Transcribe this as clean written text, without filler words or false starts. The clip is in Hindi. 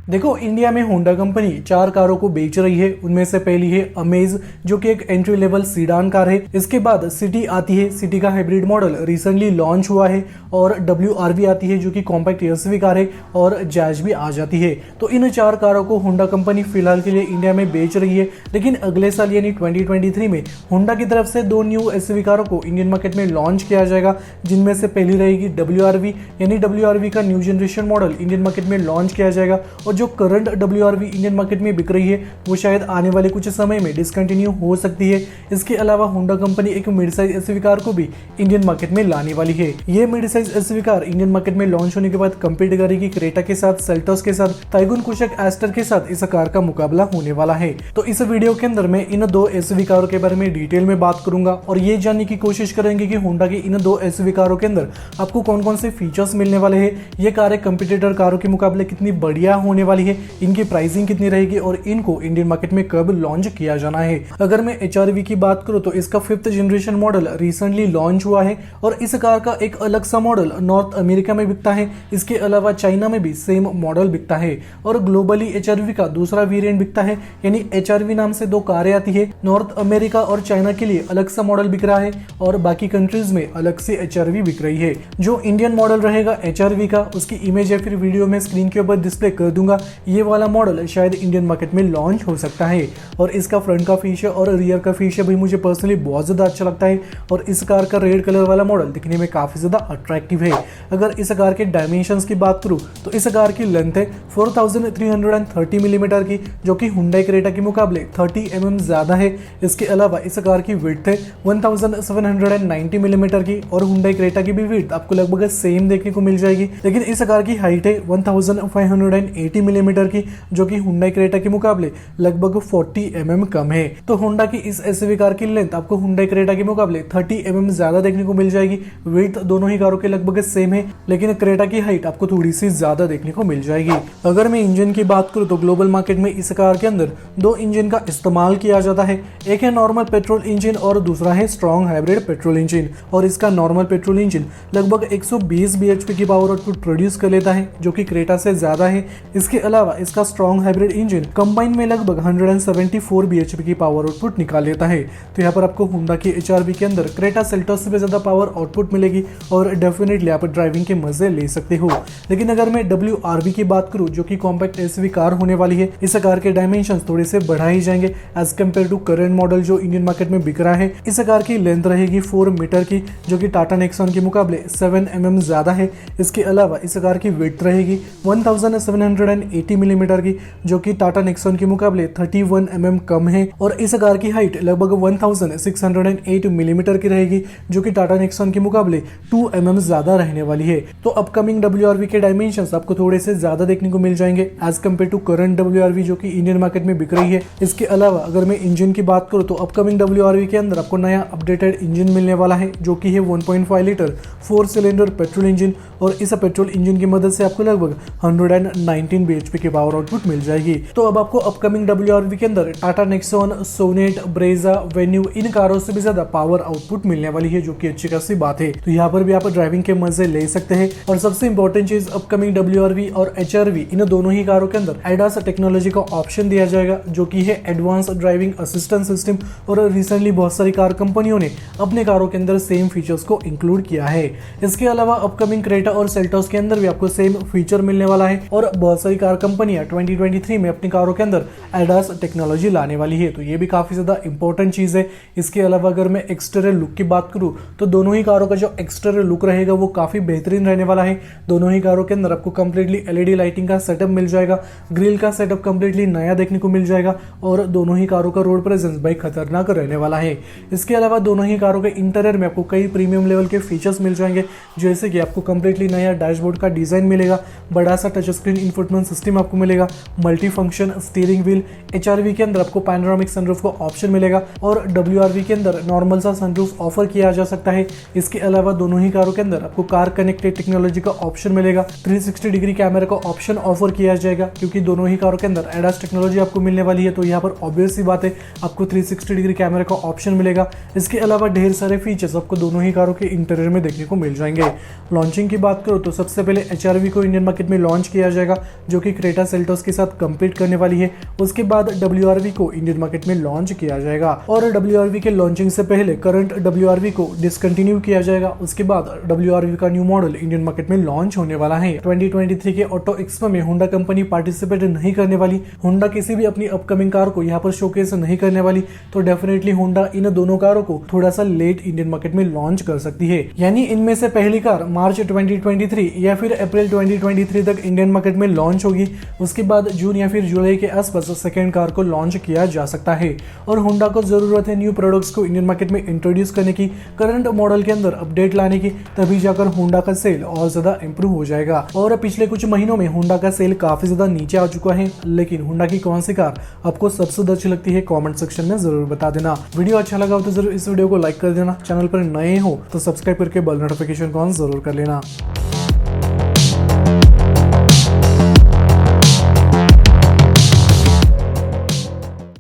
देखो, इंडिया में होंडा कंपनी 4 कारों को बेच रही है। उनमें से पहली है अमेज, जो कि एक एंट्री लेवल सीडान कार है। इसके बाद सिटी आती है, सिटी का हाइब्रिड मॉडल रिसेंटली लॉन्च हुआ है। और WRV आती है, जो कि कॉम्पैक्ट एसयूवी कार है। और जैज भी आ जाती है। तो इन 4 कारों को होंडा कंपनी फिलहाल के लिए इंडिया में बेच रही है। लेकिन अगले साल यानी 2023 में होंडा की तरफ से 2 न्यू एसयूवी कारों को इंडियन मार्केट में लॉन्च किया जाएगा, जिनमें से पहली रहेगी WRV, यानी WRV का new generation model Indian market में लॉन्च किया जाएगा। और जो करंट WRV इंडियन मार्केट में बिक रही है, वो शायद आने वाले कुछ समय में डिसकंटिन्यू हो सकती है। इसके अलावा होंडा कंपनी एक मिड साइज एसयूवी कार को भी इंडियन मार्केट में लाने वाली है। ये mid size SUV car Indian market में लॉन्च होने के बाद कंपीट करेगी क्रेटा के साथ, सेल्टोस के साथ, टाइगुन कुशक एस्टर के साथ इस कार का मुकाबला होने वाला है। तो इस वीडियो के अंदर मैं इन 2 एसयूवी कारों के बारे में डिटेल में बात करूंगा और ये जानने की कोशिश करेंगे कि होंडा की इन 2 एसयूवी कारों के अंदर आपको कौन कौन से फीचर्स मिलने वाले हैं, ये कारें कंपटीटर कारों के मुकाबले कितनी बढ़िया होने वाली है, इनकी प्राइसिंग कितनी रहेगी और इनको इंडियन मार्केट में कब लॉन्च किया जाना है। अगर मैं HRV की बात करूं तो इसका 5th generation model recently launch हुआ है और इस कार का एक अलग सा मॉडल नॉर्थ अमेरिका में बिकता है। इसके अलावा चाइना में भी सेम मॉडल बिकता है और ग्लोबली HRV का दूसरा वेरिएंट बिकता है, यानी HRV नाम से 2 कारें आती है। नॉर्थ अमेरिका और चाइना के लिए अलग सा मॉडल बिक रहा है और बाकी कंट्रीज में अलग से HRV बिक रही है। जो इंडियन मॉडल रहेगा HRV का, उसकी इमेज या फिर वीडियो में स्क्रीन के ऊपर डिस्प्ले कर दूंगा। ये वाला मॉडल शायद इंडियन मार्केट में लॉन्च हो सकता है और इसका फ्रंट का फीचर और रियर का फीचर भी मुझे पर्सनली बहुत ज्यादा अच्छा लगता है और इस कार का रेड कलर वाला मॉडल दिखने में काफी ज्यादा अट्रैक्टिव है। अगर इस कार के डायमेंशंस की बात करूं तो इस कार की लेंथ है 4330 मिलीमीटर की, जो कि हुंडई क्रेटा के मुकाबले 30 mm ज्यादा है। इसके अलावा इस कार की विड्थ है 1790 मिलीमीटर की और हुंडई क्रेटा की भी विड्थ आपको लगभग सेम देखने को मिल जाएगी। लेकिन इस कार की हाइट है 1580 मिलीमीटर की, जो कि हुंडई क्रेटा के मुकाबले लगभग 40 mm कम है। तो होंडा की इस एसयूवी कार की लेंथ आपको हुंडई क्रेटा के मुकाबले 30 mm ज्यादा देखने को मिल जाएगी। विड्थ दोनों ही कारों के लगभग सेम है, लेकिन क्रेटा की हाइट आपको थोड़ी सी ज्यादा देखने को मिल जाएगी। अगर मैं इंजन की बात करूं तो ग्लोबल मार्केट में इस कार के अंदर 2 इंजन का इस्तेमाल किया जाता है। एक है नॉर्मल पेट्रोल इंजन और दूसरा है स्ट्रॉन्ग हाइब्रिड पेट्रोल इंजन। और इसका नॉर्मल पेट्रोल इंजन लगभग 120 bhp की पावर आउटपुट प्रोड्यूस कर लेता है, जो कि क्रेटा से ज्यादा है। इसके अलावा इसका स्ट्रॉन्ग हाइब्रिड इंजन कंबाइन में लगभग 174 bhp की पावर आउटपुट निकाल लेता है। तो यहाँ पर आपको होंडा की HRV के अंदर क्रेटा सेल्टोस से भी ज्यादा पावर आउटपुट मिलेगी और डेफिनेटली आप ड्राइविंग के मजे ले सकते हो। लेकिन अगर मैं WRV की बात करूं, जो कि कॉम्पैक्ट एसयूवी कार होने वाली है, इस कार के डायमेंशंस थोड़े से बढ़ाए जाएंगे as compare to current model जो इंडियन मार्केट में बिक रहा है। इस कार की लेंथ रहेगी 4 मीटर की, जो कि टाटा नेक्सॉन के मुकाबले 7 mm ज्यादा है। इसके अलावा इस कार की विड्थ रहेगी 1780 मिलीमीटर की, जो कि टाटा नेक्सॉन के मुकाबले 31 mm कम है। और इस कार की हाइट लगभग 1608 मिलीमीटर की रहेगी, जो कि टाटा नेक्सॉन के मुकाबले 2 mm ज्यादा रहने वाली है। तो अपकमिंग WRV के डायमेंशंस आपको थोड़े से ज्यादा देखने को मिल जाएंगे as compare to current WRV जो कि इंडियन मार्केट में बिक रही है। इसके अलावा अगर मैं इंजन की बात करूं तो अपकमिंग WRV के अंदर आपको नया अपडेटेड इंजन मिलने वाला है, जो कि है 1.5 लीटर 4 सिलेंडर पेट्रोल इंजन। और इस पेट्रोल इंजन की मदद से आपको लगभग 119 bhp की पावर आउटपुट मिल जाएगी। तो अब आपको अपकमिंग WRV के अंदर Tata Nexon, Sonet, Brezza, Venue इन कारों से भी ज्यादा पावर आउटपुट मिलने वाली है, जो कि अच्छी खासी बात है। तो यहाँ पर भी आप ड्राइविंग के मजे ले सकते हैं। और सबसे इंपॉर्टेंट चीज, अपकमिंग WRV और HRV इन दोनों ही कारों के अंदर ADAS टेक्नोलॉजी का ऑप्शन दिया जाएगा, जो कि है एडवांस ड्राइविंग असिस्टेंस सिस्टम। और रिसेंटली बहुत सारी कार कंपनियों ने अपने कारों के अंदर सेम फीचर्स को इंक्लूड किया है। इसके अलावा अपकमिंग क्रेटा और सेल्टोस के अंदर भी आपको सेम फीचर मिलने वाला है और बहुत सारी कार कंपनियां 2023 में अपनी कारों के अंदर ADAS टेक्नोलॉजी लाने वाली है। तो ये भी काफी ज्यादा इंपॉर्टेंट चीज है। इसके अलावा अगर मैं एक्सटीरियर लुक की बात करूं तो दोनों ही कारों का जो एक्सटीरियर लुक रहेगा वो काफी बेहतरीन रहने वाला है। दोनों ही कारों के अंदर आपको कंप्लीटली LED लाइटिंग का सेटअप मिल जाएगा, ग्रिल का सेटअप कंप्लीटली नया देखने को मिल जाएगा और दोनों ही कारों का रोड प्रेजेंस भाई खतरनाक रहने वाला है। इसके अलावा दोनों ही कारों के इंटीरियर में आपको कई प्रीमियम लेवल के फीचर्स मिल जाएंगे, जैसे कि आपको कंप्लीटली नया डैशबोर्ड का डिजाइन मिलेगा, बड़ा सा टच स्क्रीन इंफोटेनमेंट सिस्टम आपको मिलेगा, multi function steering wheel. HRV के अंदर आपको पैनोरामिक सनरूफ का ऑप्शन मिलेगा और WRV के अंदर नॉर्मल सा सनरूफ ऑफर किया जा सकता है। इसके अलावा दोनों ही कारों के अंदर आपको कार कनेक्टेड टेक्नोलॉजी का ऑप्शन मिलेगा, 360 डिग्री कैमरा का ऑप्शन ऑफर किया जाएगा, क्योंकि दोनों ही कारों के अंदर ADAS टेक्नोलॉजी आपको मिलने वाली है। तो यहाँ पर ऑब्वियस सी बात है आपको 360 डिग्री कैमरा का ऑप्शन मिलेगा। इसके अलावा ढेर सारे फीचर्स आपको दोनों ही कारों के इंटीरियर में देखने को मिल जाएंगे। लॉन्चिंग की बात करो तो सबसे पहले HRV को इंडियन मार्केट में लॉन्च किया जाएगा, जो कि क्रेटा सेल्टोस के साथ कम्पीट करने वाली है। उसके बाद WRV को इंडियन मार्केट में लॉन्च किया जाएगा और WRV के लॉन्चिंग से पहले करंट WRV को डिसकंटिन्यू किया जाएगा। उसके बाद WRV का न्यू मॉडल इंडियन मार्केट में लॉन्च होने वाला है। 2023 के ऑटो एक्सपो में होंडा कंपनी पार्टिसिपेट नहीं करने वाली। होंडा किसी भी अपनी अपकमिंग कार को यहाँ पर शोकेस नहीं करने वाली, तो डेफिनेटली होंडा इन दोनों कारों को थोड़ा सा लेट इंडियन मार्केट में लॉन्च कर सकती है। यानी इनमें से पहली कार मार्च 2023 या फिर अप्रैल 2023 तक इंडियन मार्केट में लॉन्च होगी। उसके बाद जून या फिर जुलाई के आसपास सेकेंड कार को लॉन्च किया जा सकता है। और होंडा को जरूरत है न्यू प्रोडक्ट्स को इंडियन मार्केट में इंट्रोड्यूस करने की, करंट मॉडल के अंदर अपडेट लाने की, तभी जाकर होंडा का सेल और ज्यादा इंप्रूव हो जाएगा। और पिछले कुछ महीनों में होंडा का सेल काफी ज्यादा नीचे आ चुका है, लेकिन होंडा की कौन सी कार आपको सबसे ज्यादा अच्छी लगती है कमेंट सेक्शन में जरूर बता देना। वीडियो अच्छा लगा हो तो जरूर इस वीडियो को लाइक कर देना। चैनल पर नए हो तो सब्सक्राइब करके बेल नोटिफिकेशन को ऑन जरूर कर लेना।